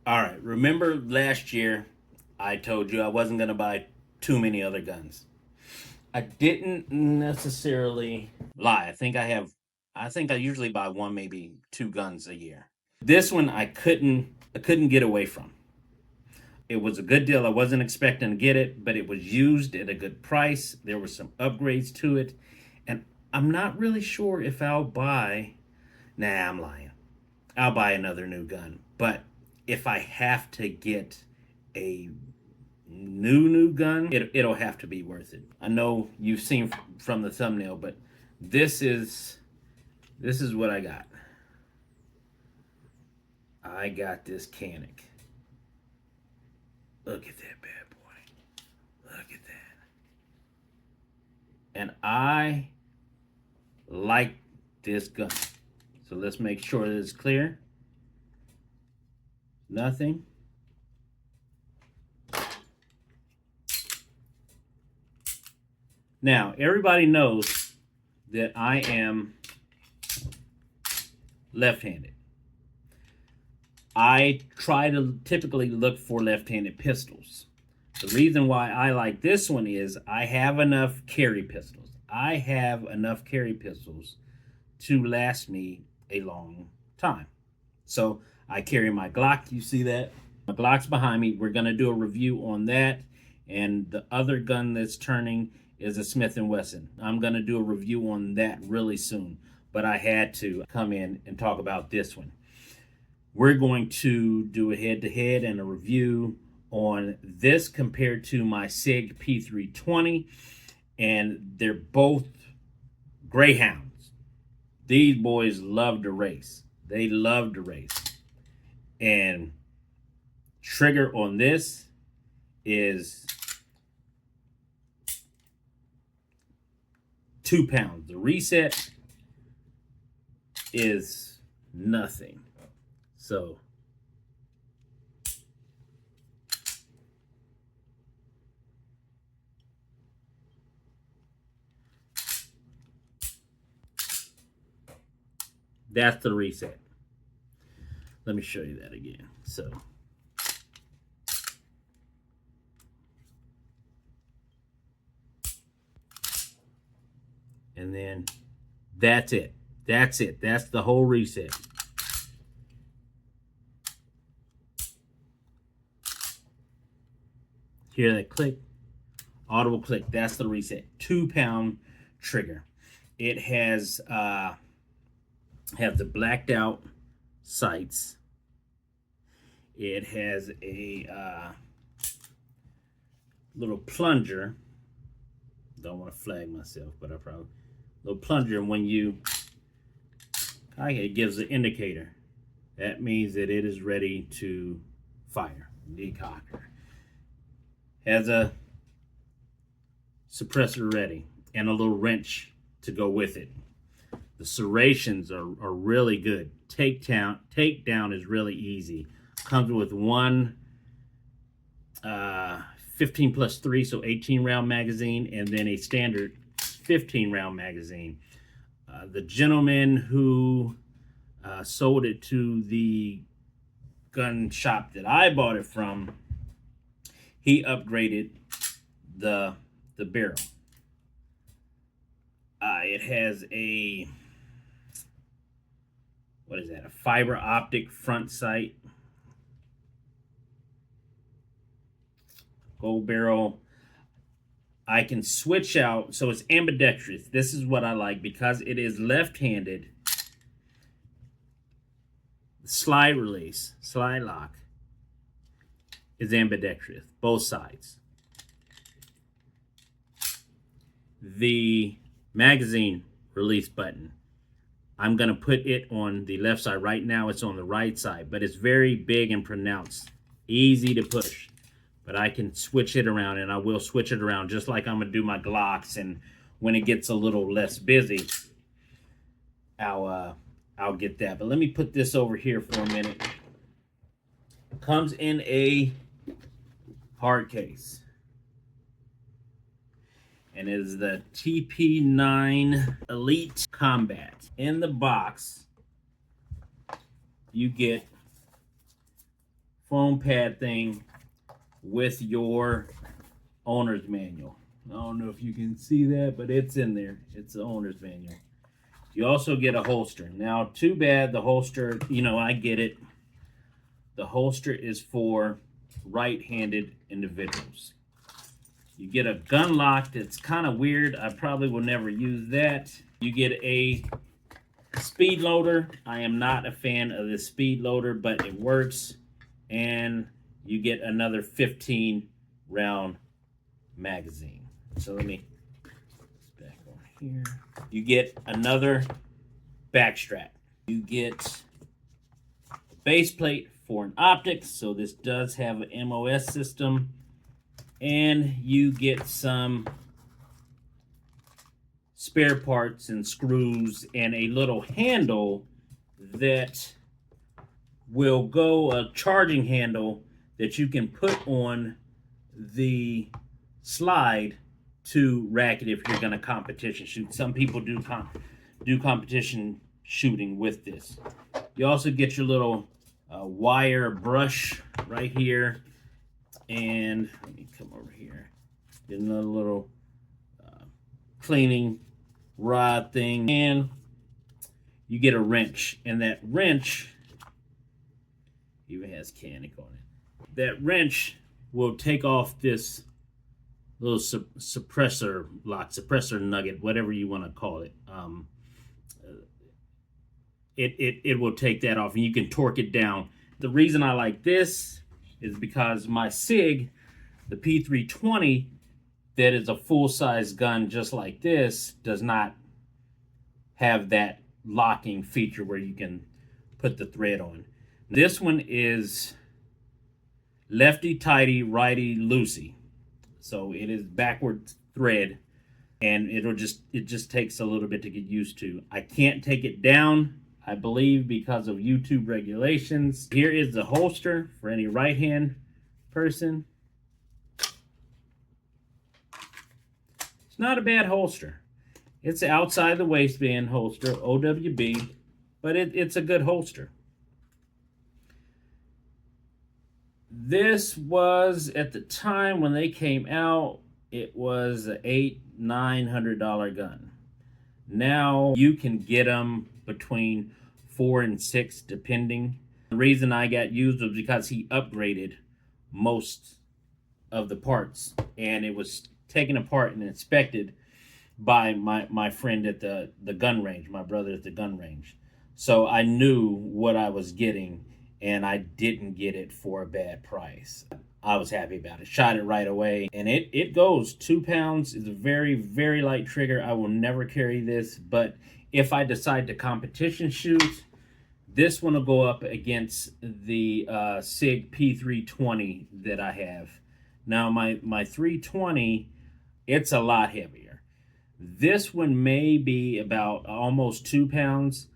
All right, remember last year I told you I wasn't going to buy too many other guns. I didn't necessarily lie. I think I usually buy one, maybe two guns a year. This one I couldn't get away from. It was a good deal. I wasn't expecting to get it, but it was used at a good price. There were some upgrades to it, and I'm not really sure if I'll buy. Nah, I'm lying. I'll buy another new gun, but if I have to get a new gun, it'll have to be worth it. I know you've seen from the thumbnail, but this is what I got. I got this CANIK. Look at that bad boy. Look at that. And I like this gun. So let's make sure that it's clear. Nothing. Now, everybody knows that I am left-handed. I try to typically look for left-handed pistols. The reason why I like this one is I have enough carry pistols. I have enough carry pistols to last me a long time. So I carry my Glock. You see that? My Glock's behind me. We're going to do a review on that. And the other gun that's turning is a Smith & Wesson. I'm going to do a review on that really soon. But I had to come in and talk about this one. We're going to do a head-to-head and a review on this compared to my SIG P320. And they're both Greyhounds. These boys love to race. They love to race. And trigger on this is 2 pounds. The reset is nothing. So that's the reset. Let me show you that again. So and then that's it. That's it. That's the whole reset. Hear that click? Audible click. That's the reset. 2 pound trigger. It has the blacked out sights. It has a little plunger. Don't want to flag myself, but I probably little plunger. And when you, it gives an indicator. That means that it is ready to fire. Decocker. Has a suppressor ready and a little wrench to go with it. The serrations are really good. Takedown is really easy. Comes with one 15 plus 3, so 18 round magazine, and then a standard 15 round magazine. The gentleman who sold it to the gun shop that I bought it from, he upgraded the barrel. It has a, what is that? A fiber optic front sight. Gold barrel. I can switch out, so it's ambidextrous. This is what I like because it is left-handed. Slide release, slide lock is ambidextrous, both sides. The magazine release button, I'm going to put it on the left side. Right now it's on the right side, but it's very big and pronounced. Easy to push. But I can switch it around, and I will switch it around just like I'm going to do my Glocks. And when it gets a little less busy, I'll get that. But let me put this over here for a minute. Comes in a hard case. And it is the TP9 Elite Combat. In the box, you get foam pad thing with your owner's manual. I don't know if you can see that, but it's in there. It's the owner's manual. You also get a holster. Now, too bad the holster, you know, I get it. The holster is for right-handed individuals. You get a gun lock that's kind of weird. I probably will never use that. You get a speed loader. I am not a fan of the speed loader, but it works. And you get another 15-round magazine. So let me back over here. You get another back strap. You get a base plate for an optics. So this does have an MOS system. And you get some spare parts and screws and a little handle that will go, a charging handle that you can put on the slide to rack it if you're going to competition shoot. Some people do competition shooting with this. You also get your little wire brush right here. And let me come over here. Get another little cleaning rod thing. And you get a wrench. And that wrench even has CANIK on it. That wrench will take off this little suppressor lock, suppressor nugget, whatever you want to call it. It will take that off and you can torque it down. The reason I like this is because my SIG, the P320, that is a full-size gun just like this, does not have that locking feature where you can put the thread on. This one is lefty-tighty, righty-loosey. So it is backward thread, and it just takes a little bit to get used to. I can't take it down, I believe, because of YouTube regulations. Here is the holster for any right-hand person. It's not a bad holster. It's outside the waistband holster, OWB, but it's a good holster. This was, at the time when they came out, it was an $800-900 gun. Now you can get them between $4 and $6 depending. The reason I got used was because he upgraded most of the parts, and it was taken apart and inspected by my friend at the gun range, my brother at the gun range. So I knew what I was getting, and I didn't get it for a bad price. I was happy about it. Shot it right away, and it goes 2 pounds. It's a very, very light trigger. I will never carry this, but if I decide to competition shoot, this one will go up against the SIG P320 that I have. Now my 320, it's a lot heavier. This one may be about almost 2 pounds.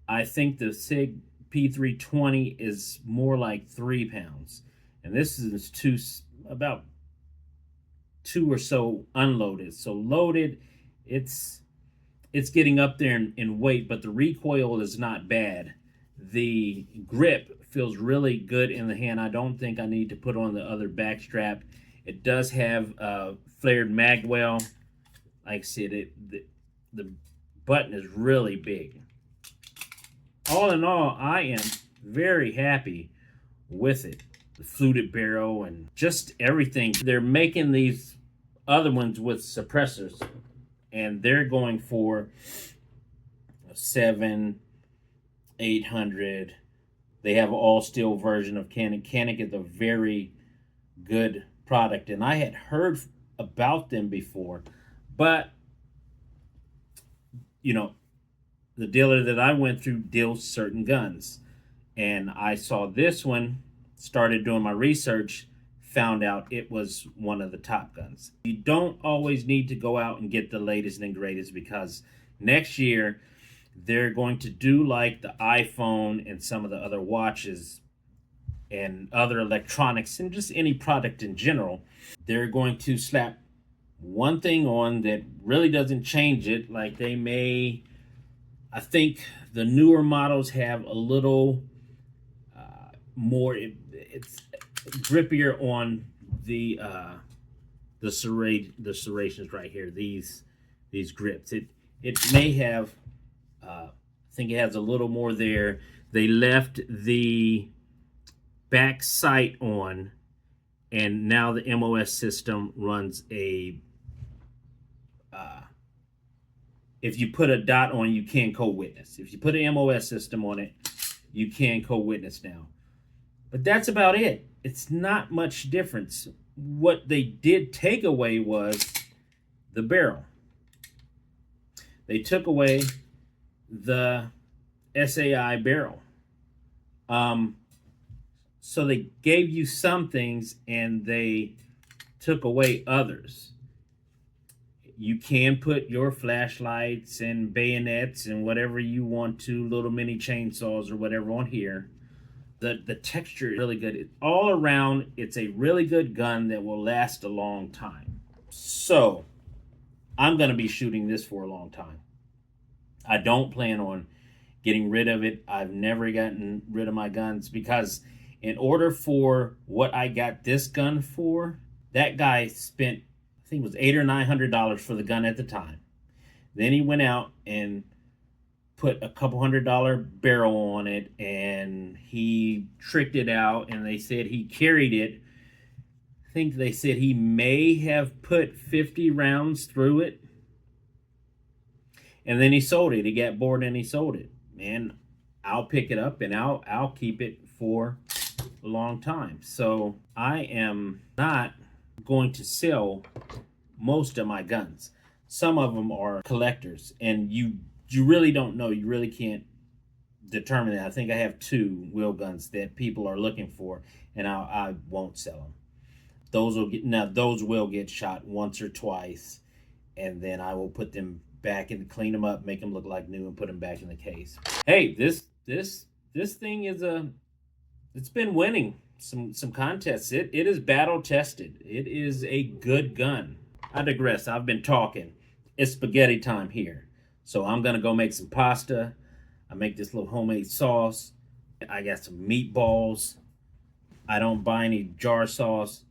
I think the SIG P320 is more like 3 pounds. And this is about 2 or so unloaded. So loaded, it's getting up there in weight, but the recoil is not bad. The grip feels really good in the hand. I don't think I need to put on the other back strap. It does have a flared mag well. Like I said, the button is really big. All in all, I am very happy with it. The fluted barrel and just everything. They're making these other ones with suppressors, and they're going for $700, $800. They have an all-steel version of CANIK. CANIK is a very good product, and I had heard about them before, but you know, the dealer that I went through deals certain guns, and I saw this one, started doing my research, found out it was one of the top guns. You don't always need to go out and get the latest and greatest, because next year they're going to do like the iPhone and some of the other watches and other electronics and just any product in general. They're going to slap one thing on that really doesn't change it. Like they may, I think the newer models have a little more, grippier on the serrations right here. These grips. It may have. I think it has a little more there. They left the back sight on, and now the MOS system runs a. If you put a dot on, you can co-witness. If you put an MOS system on it, you can co-witness now. But that's about it. It's not much difference. What they did take away was the barrel. They took away the SAI barrel. So they gave you some things and they took away others. You can put your flashlights and bayonets and whatever you want to, little mini chainsaws or whatever on here. The texture is really good. All around, it's a really good gun that will last a long time. So, I'm going to be shooting this for a long time. I don't plan on getting rid of it. I've never gotten rid of my guns because in order for what I got this gun for, that guy spent, I think it was $800 or $900 for the gun at the time. Then he went out and put a couple $100 barrel on it, and he tricked it out, and they said he carried it. I think they said he may have put 50 rounds through it, and then he sold it. He got bored and he sold it. Man, I'll pick it up and I'll keep it for a long time. So I am not going to sell most of my guns. Some of them are collectors, and you really don't know. You really can't determine that. I think I have 2 wheel guns that people are looking for, and I won't sell them. Those will get shot once or twice, and then I will put them back and clean them up, make them look like new, and put them back in the case. Hey, this thing is it's been winning some contests. It is battle tested. It is a good gun. I digress. I've been talking. It's spaghetti time here. So I'm going to go make some pasta. I make this little homemade sauce. I got some meatballs. I don't buy any jar sauce.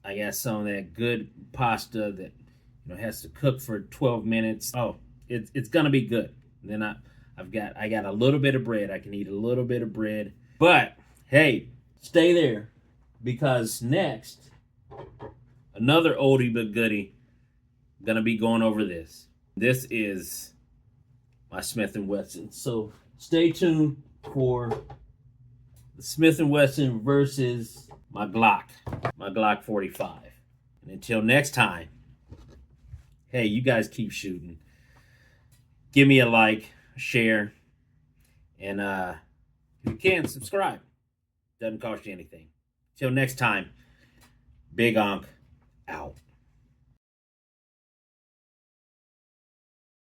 I got some of that good pasta that has to cook for 12 minutes. Oh, it's going to be good. And then I got a little bit of bread. I can eat a little bit of bread. But hey, stay there, because next, another oldie but goodie. I'm going to be going over this. This is my Smith & Wesson. So stay tuned for the Smith & Wesson versus my Glock 45. And until next time, hey, you guys keep shooting. Give me a like, share, and if you can, subscribe. Doesn't cost you anything. Till next time, Big Onk out.